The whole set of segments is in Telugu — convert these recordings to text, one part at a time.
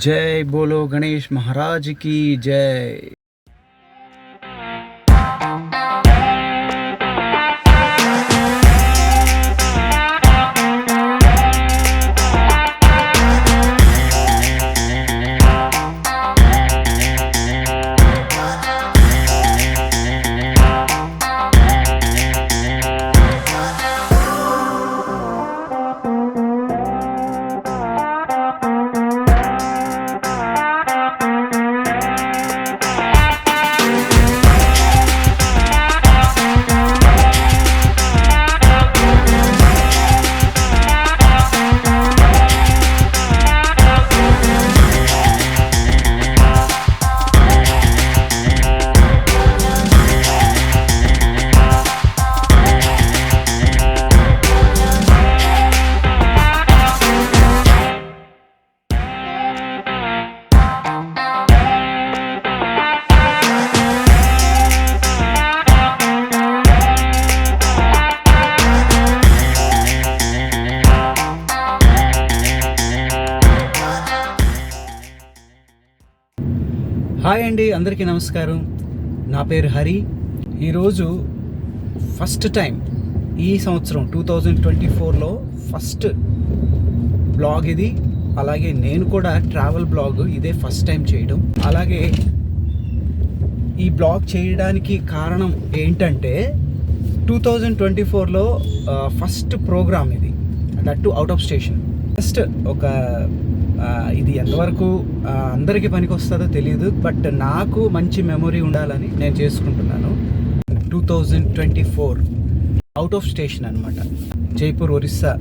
जय बोलो गणेश महाराज की जय। హాయ్ అండి, అందరికీ నమస్కారం. నా పేరు హరి. ఈరోజు ఫస్ట్ టైం ఈ సంవత్సరం 2024లో ఫస్ట్ బ్లాగ్ ఇది. అలాగే నేను కూడా ట్రావెల్ బ్లాగ్ ఇదే ఫస్ట్ టైం చేయడం. అలాగే ఈ బ్లాగ్ చేయడానికి కారణం ఏంటంటే 2024లో ఫస్ట్ ప్రోగ్రామ్ ఇది, that to out of station. First ఒక ఇది ఎంతవరకు అందరికీ పనికి వస్తుందో తెలియదు, బట్ నాకు మంచి మెమొరీ ఉండాలని నేను చేసుకుంటున్నాను. 2024 అవుట్ ఆఫ్ స్టేషన్ అనమాట, జైపూర్, ఒరిస్సా.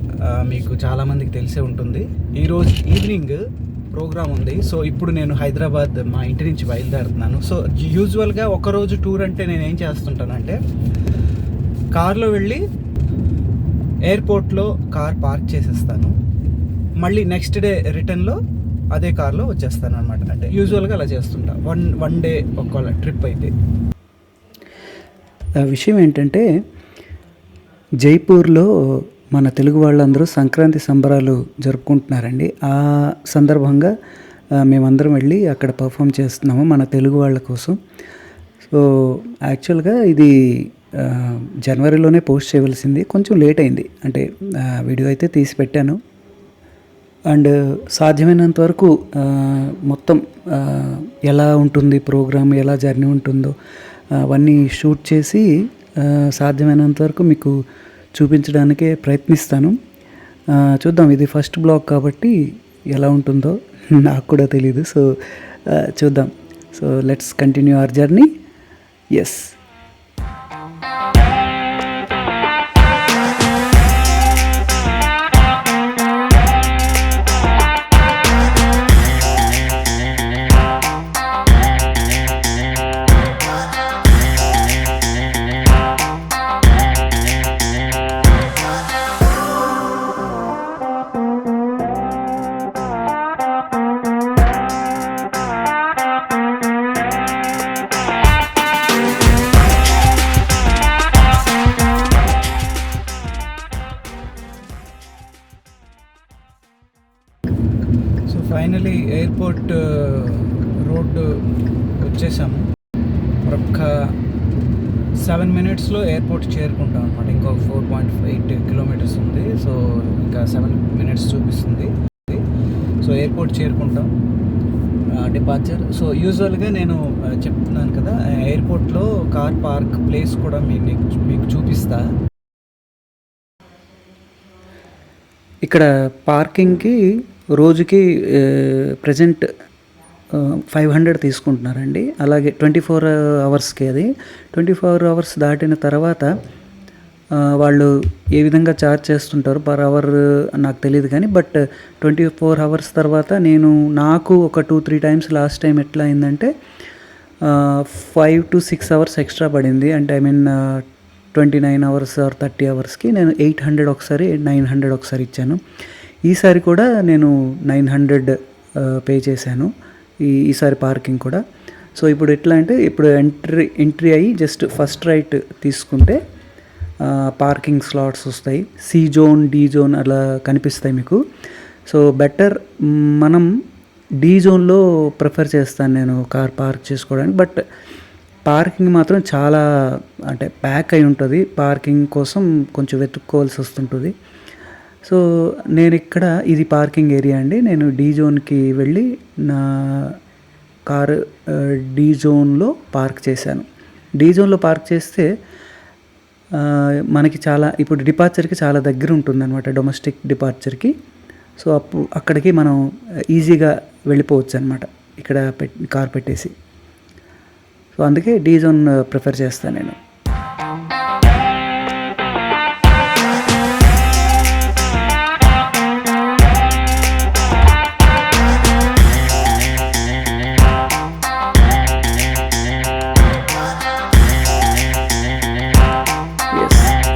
మీకు చాలామందికి తెలిసే ఉంటుంది. ఈరోజు ఈవినింగ్ ప్రోగ్రామ్ ఉంది. సో ఇప్పుడు నేను హైదరాబాద్ మా ఇంటి నుంచి బయలుదేరుతున్నాను. సో యూజువల్గా ఒకరోజు టూర్ అంటే నేను ఏం చేస్తుంటానంటే, కార్లో వెళ్ళి ఎయిర్పోర్ట్లో కార్ పార్క్ చేసేస్తాను. మళ్ళీ నెక్స్ట్ డే రిటర్న్లో అదే కార్లో వచ్చేస్తాను అనమాట. అంటే యూజువల్గా అలా చేస్తుంటా వన్ డే ఒకవేళ ట్రిప్ అయితే. విషయం ఏంటంటే, జైపూర్లో మన తెలుగు వాళ్ళందరూ సంక్రాంతి సంబరాలు జరుపుకుంటున్నారండి. ఆ సందర్భంగా మేమందరం వెళ్ళి అక్కడ పర్ఫామ్ చేస్తున్నాము మన తెలుగు వాళ్ళ కోసం. సో యాక్చువల్గా ఇది జనవరిలోనే పోస్ట్ చేయవలసింది, కొంచెం లేట్ అయింది. అంటే వీడియో అయితే తీసి పెట్టాను. అండ్ సాధ్యమైనంత వరకు మొత్తం ఎలా ఉంటుంది ప్రోగ్రామ్, ఎలా జర్నీ ఉంటుందో అవన్నీ షూట్ చేసి సాధ్యమైనంత వరకు మీకు చూపించడానికే ప్రయత్నిస్తాను. చూద్దాం, ఇది ఫస్ట్ బ్లాగ్ కాబట్టి ఎలా ఉంటుందో నాకు కూడా తెలీదు. సో చూద్దాం. So let's continue our journey. Yes, finally airport road వచ్చేసాము. ఒక 7 minutesలో ఎయిర్పోర్ట్ చేరుకుంటాం అనమాట. ఇంకొక 4.8 kilometers ఉంది. సో ఇంకా 7 minutes చూపిస్తుంది. సో ఎయిర్పోర్ట్ చేరుకుంటాం, డిపార్చర్. సో యూజువల్గా నేను చెప్తున్నాను కదా, ఎయిర్పోర్ట్లో కార్ పార్క్ ప్లేస్ కూడా మీకు చూపిస్తా. ఇక్కడ పార్కింగ్కి రోజుకి ప్రజెంట్ 500 తీసుకుంటున్నారండి. అలాగే 24 hours అది 24 hours దాటిన తర్వాత వాళ్ళు ఏ విధంగా ఛార్జ్ చేస్తుంటారు పర్ అవర్ నాకు తెలియదు కానీ, బట్ 24 hours తర్వాత నాకు ఒక 2-3 times లాస్ట్ టైం ఎట్లా అయిందంటే 5 to 6 hours ఎక్స్ట్రా పడింది. అంటే I mean 29 hours or 30 hours నేను 800 ఒకసారి, 900 ఒకసారి ఇచ్చాను. ఈసారి కూడా నేను 900 పే చేశాను ఈసారి పార్కింగ్ కూడా. సో ఇప్పుడు ఎట్లా అంటే, ఇప్పుడు ఎంట్రీ అయ్యి జస్ట్ ఫస్ట్ రైట్ తీసుకుంటే పార్కింగ్ స్లాట్స్ వస్తాయి. సి జోన్, డి జోన్ అలా కనిపిస్తాయి మీకు. సో బెటర్ మనం డీ జోన్లో ప్రిఫర్ చేస్తాను నేను కార్ పార్క్ చేసుకోవడానికి. బట్ పార్కింగ్ మాత్రం చాలా అంటే ప్యాక్ అయి ఉంటుంది. పార్కింగ్ కోసం కొంచెం వెతుక్కోవాల్సి వస్తుంటుంది. సో నేను ఇక్కడ ఇది పార్కింగ్ ఏరియా అండి. నేను డీ జోన్కి వెళ్ళి నా కారు డీ జోన్లో పార్క్ చేశాను. డీ జోన్లో పార్క్ చేస్తే మనకి చాలా ఇప్పుడు డిపార్చర్కి చాలా దగ్గర ఉంటుందన్నమాట, డొమెస్టిక్ డిపార్చర్కి. సో అక్కడికి మనం ఈజీగా వెళ్ళిపోవచ్చు అనమాట ఇక్కడ కార్ పెట్టేసి. సో అందుకే డీ జోన్ ప్రిఫర్ చేస్తాను నేను.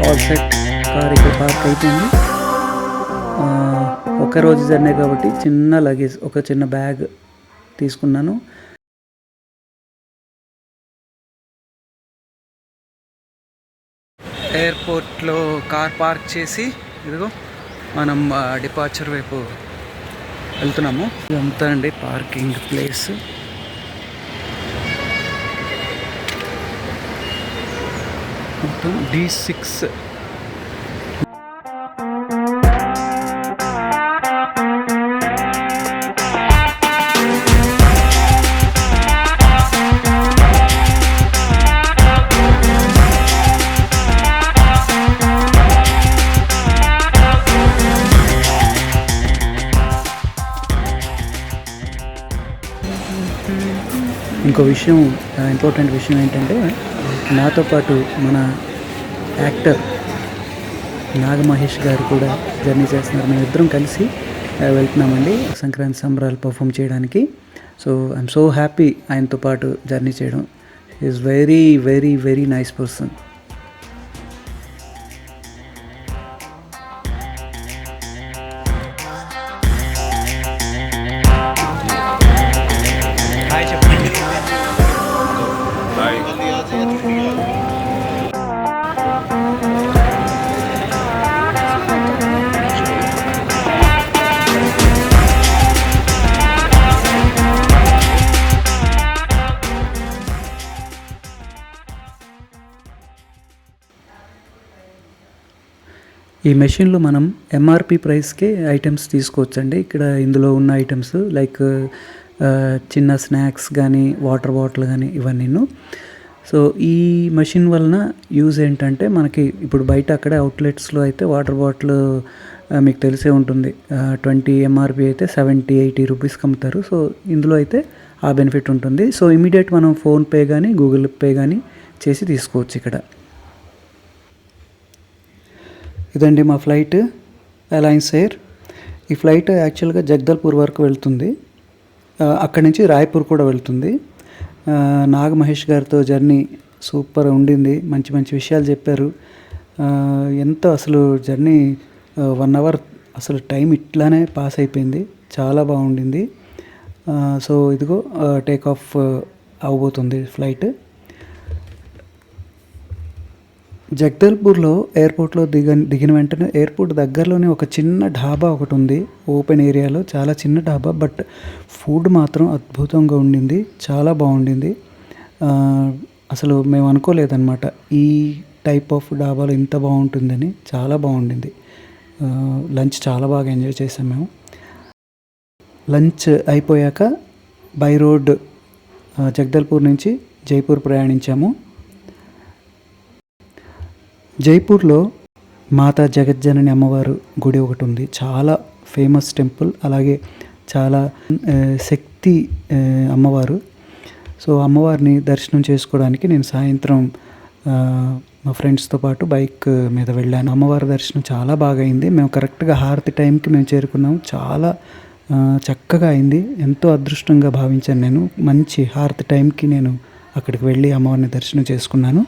ఆల్ సెట్, కార్ ఇక్కడ పార్క్ అయిపోయింది. ఒక రోజు జర్నీ కాబట్టి చిన్న లగేజ్, ఒక చిన్న బ్యాగ్ తీసుకున్నాను. ఎయిర్పోర్ట్లో కార్ పార్క్ చేసి ఇదిగో మనం డిపార్చర్ వైపు వెళ్తున్నాము. ఇదంతా అండి పార్కింగ్ ప్లేస్. మొత్తం D6. ఇంకో విషయం, ఇంపార్టెంట్ విషయం ఏంటంటే నాతో పాటు మన యాక్టర్ నాగ మహేష్ గారు కూడా జర్నీ చేస్తున్నారు. మేము ఇద్దరం కలిసి వెళ్తున్నామండి సంక్రాంతి సంబరాలు పర్ఫామ్ చేయడానికి. సో ఐఎమ్ సో హ్యాపీ ఆయనతో పాటు జర్నీ చేయడం. Is very very very nice person. ఈ మెషిన్లో మనం ఎంఆర్పి ప్రైస్కే ఐటమ్స్ తీసుకోవచ్చండి. ఇక్కడ ఇందులో ఉన్న ఐటమ్స్ లైక్ చిన్న స్నాక్స్ కానీ వాటర్ బాటిల్ కానీ ఇవన్నీ. సో ఈ మెషిన్ వలన యూజ్ ఏంటంటే మనకి ఇప్పుడు బయట అక్కడే అవుట్లెట్స్లో అయితే వాటర్ బాటిల్ మీకు తెలిసే ఉంటుంది, 20 ఎంఆర్పి అయితే 70-80 రూపీస్కి అమ్ముతారు. సో ఇందులో అయితే ఆ బెనిఫిట్ ఉంటుంది. సో ఇమీడియట్ మనం ఫోన్పే కానీ గూగుల్ పే కానీ చేసి తీసుకోవచ్చు ఇక్కడ. ఇదండి మా ఫ్లైట్, అలయన్స్ ఎయిర్. ఈ ఫ్లైట్ యాక్చువల్గా జగదల్పూర్ వరకు వెళ్తుంది, అక్కడి నుంచి రాయ్పూర్ కూడా వెళ్తుంది. నాగ మహేష్ గారితో జర్నీ సూపర్ ఉండింది. మంచి మంచి విషయాలు చెప్పారు. ఎంతో అసలు జర్నీ 1 అవర్ అసలు టైం ఇట్లానే పాస్ అయిపోయింది. చాలా బాగుండింది. సో ఇదిగో టేక్ ఆఫ్ అవబోతుంది ఫ్లైట్. జగదల్పూర్లో ఎయిర్పోర్ట్లో దిగిన వెంటనే ఎయిర్పోర్ట్ దగ్గరలోనే ఒక చిన్న ఢాబా ఒకటి ఉంది, ఓపెన్ ఏరియాలో, చాలా చిన్న ఢాబా. బట్ ఫుడ్ మాత్రం అద్భుతంగా ఉండింది, చాలా బాగుండింది. అసలు మేము అనుకోలేదన్నమాట ఈ టైప్ ఆఫ్ ఢాబాలో ఇంత బాగుంటుందని. చాలా బాగుండింది. లంచ్ చాలా బాగా ఎంజాయ్ చేసాం మేము. లంచ్ అయిపోయాక బై రోడ్ జగదల్పూర్ నుంచి జైపూర్ ప్రయాణించాము. జైపూర్లో మాతా జగజ్జనని అమ్మవారు గుడి ఒకటి ఉంది, చాలా ఫేమస్ టెంపుల్. అలాగే చాలా శక్తి అమ్మవారు. సో అమ్మవారిని దర్శనం చేసుకోవడానికి నేను సాయంత్రం మా ఫ్రెండ్స్తో పాటు బైక్ మీద వెళ్ళాను. అమ్మవారి దర్శనం చాలా బాగా అయింది. మేము కరెక్ట్గా హారతి టైంకి మేము చేరుకున్నాము. చాలా చక్కగా అయింది. ఎంతో అదృష్టంగా భావించాను నేను. మంచి హారతి టైంకి నేను అక్కడికి వెళ్ళి అమ్మవారిని దర్శనం చేసుకున్నాను.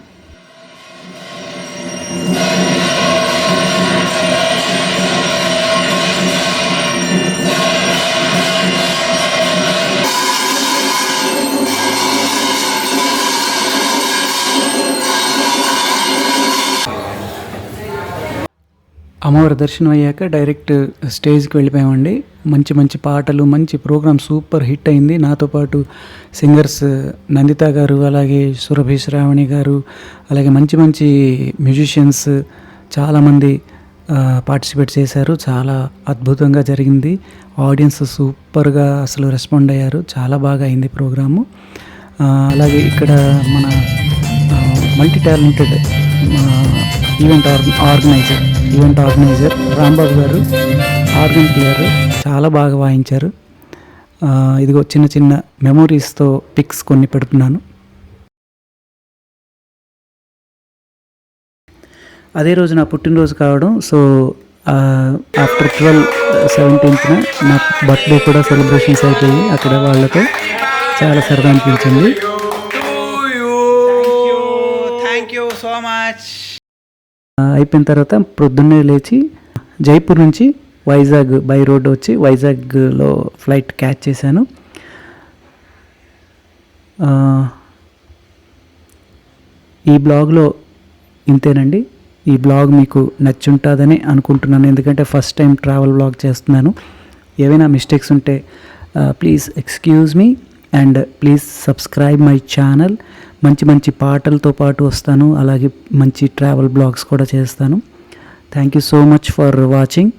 అమ్మవారి దర్శనం అయ్యాక డైరెక్ట్ స్టేజ్కి వెళ్ళిపోయామండి. మంచి మంచి పాటలు, మంచి ప్రోగ్రామ్ సూపర్ హిట్ అయింది. నాతో పాటు సింగర్స్ నందిత గారు, అలాగే సురభి శ్రావణి గారు, అలాగే మంచి మంచి మ్యూజిషియన్స్ చాలామంది పార్టిసిపేట్ చేశారు. చాలా అద్భుతంగా జరిగింది. ఆడియన్స్ సూపర్గా అసలు రెస్పాండ్ అయ్యారు. చాలా బాగా అయింది ప్రోగ్రాము. అలాగే ఇక్కడ మన multi talented event organiser Rambabu గారు ఆర్గన్ ప్లేయర్ చాలా బాగా వాయించారు. ఇదిగో చిన్న చిన్న మెమొరీస్తో పిక్స్ కొన్ని పెడుతున్నాను. అదే రోజు నా పుట్టినరోజు కావడం, సో ఆఫ్టర్ 12/17 నా బర్త్డే కూడా సెలబ్రేషన్స్ అయిపోయి అక్కడ వాళ్ళతో చాలా సరదా అనిపించింది. Thank you so much. అయిపోయిన తర్వాత పొద్దున్నే లేచి జైపూర్ నుంచి వైజాగ్ బై రోడ్ వచ్చి వైజాగ్లో ఫ్లైట్ క్యాచ్ చేశాను. ఈ బ్లాగ్లో ఇంతేనండి. ఈ బ్లాగ్ మీకు నచ్చుంటుందని అనుకుంటున్నాను, ఎందుకంటే ఫస్ట్ టైం ట్రావెల్ బ్లాగ్ చేస్తున్నాను. ఏవైనా మిస్టేక్స్ ఉంటే please excuse me and please subscribe my channel. మంచి మంచి పాటలతో పాటు వస్తాను, అలాగే మంచి ట్రావెల్ బ్లాగ్స్ కూడా చేస్తాను. Thank you so much for watching.